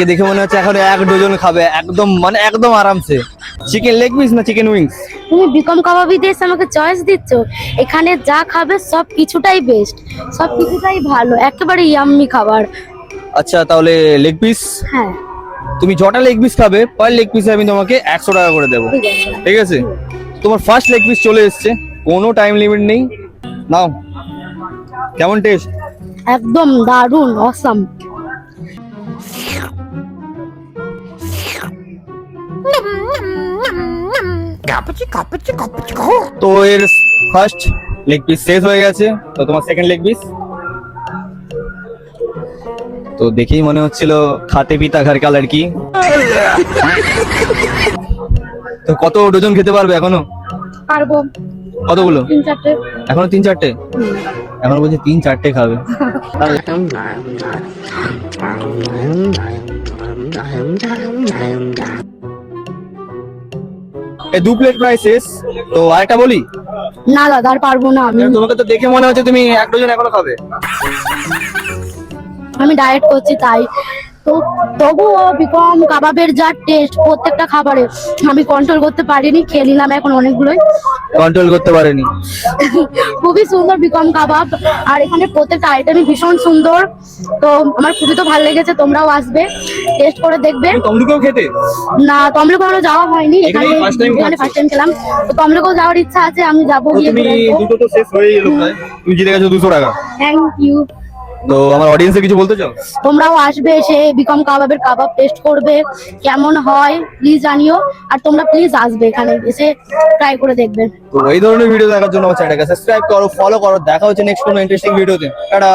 একে দেখে মনে হচ্ছে এখন 1 ডজন খাবে একদম, মানে একদম আরামসে। চিকেন লেগ পিস না চিকেন উইংস? তুমি বিকম কাবাবি দিয়ে আমাকে চয়েস দিচ্ছ। এখানে যা খাবে সব কিছুটাই বেস্ট, সব কিছুটাই ভালো, একেবারে ইয়াম্মি খাবার। আচ্ছা তাহলে লেগ পিস, হ্যাঁ তুমি যটা লেগ পিস খাবে পার লেগ পিসে আমি তোমাকে 100 টাকা করে দেবো। ঠিক আছে। ঠিক আছে, তোমার ফার্স্ট লেগ পিস চলে এসছে, কোনো টাইম লিমিট নেই। নাও, কেমন টেস্ট? একদম দারুণ, অসাম। তো এর ফার্স্ট লেগ পিস শেষ হয়ে গেছে, তো তোমার সেকেন্ড লেগ পিস। তো দেখেই মনে হচ্ছিল খাতে পিতা ঘর কা লড়কি। তো কত ডজন খেতে পারবে এখনো? পারবো। কতগুলো? 3-4টে। এখনো 3-4টে? এখনো বলছে 3-4টে খাবে। এই 2 প্লেট প্রায় শেষ, তো আরেকটা বলি। না দাদা আর পারবো না আমি। তোমাকে তো দেখে মনে হচ্ছে তুমি 1 ডজন এখনো খাবে। আমি ডায়েট করছি তাই। তো তবুও বিকম কাবাবের যা টেস্ট প্রত্যেকটা খাবারে, আমি কন্ট্রোল করতে পারিনি, খেয়ে নিলাম এখন অনেকগুলোই। কন্ট্রোল করতে পারেনি। খুবই সুন্দর বিকম কাবাব, আর এখানে প্রত্যেকটা আইটেমই ভীষণ সুন্দর। তো আমার খুবই তো ভালো লেগেছে, তোমরাও আসবে, টেস্ট করে দেখবে। তমলুকেও খেতে? না তমলুক এখনো যাওয়া হয়নি, এখানে এখানেই first time এখানে ফার্স্ট টাইম খেলাম। তো তমলুকেও যাওয়ার ইচ্ছা আছে, আমি যাবো তো গিয়ে তুমি ঘুরে আসবো। দুটো তো শেষ হয়ে গেল প্রায়, তুমি জিতে গেছো 200 টাকা। Thank you. তো আমার অডিয়েন্সে কিছু বলতে চাও? তোমরাও আসবে, এসে বিকম কাবাবের কাবাব টেস্ট করবে, কেমন হয় প্লিজ জানিও। আর তোমরা প্লিজ আসবে এখানে, এসে ট্রাই করে দেখবে। তো এই ধরনের ভিডিও দেখার জন্য আমার চ্যানেলকে সাবস্ক্রাইব করো, ফলো করো। দেখা হচ্ছে নেক্সট কোনো ইন্টারেস্টিং ভিডিওতে। টাটা।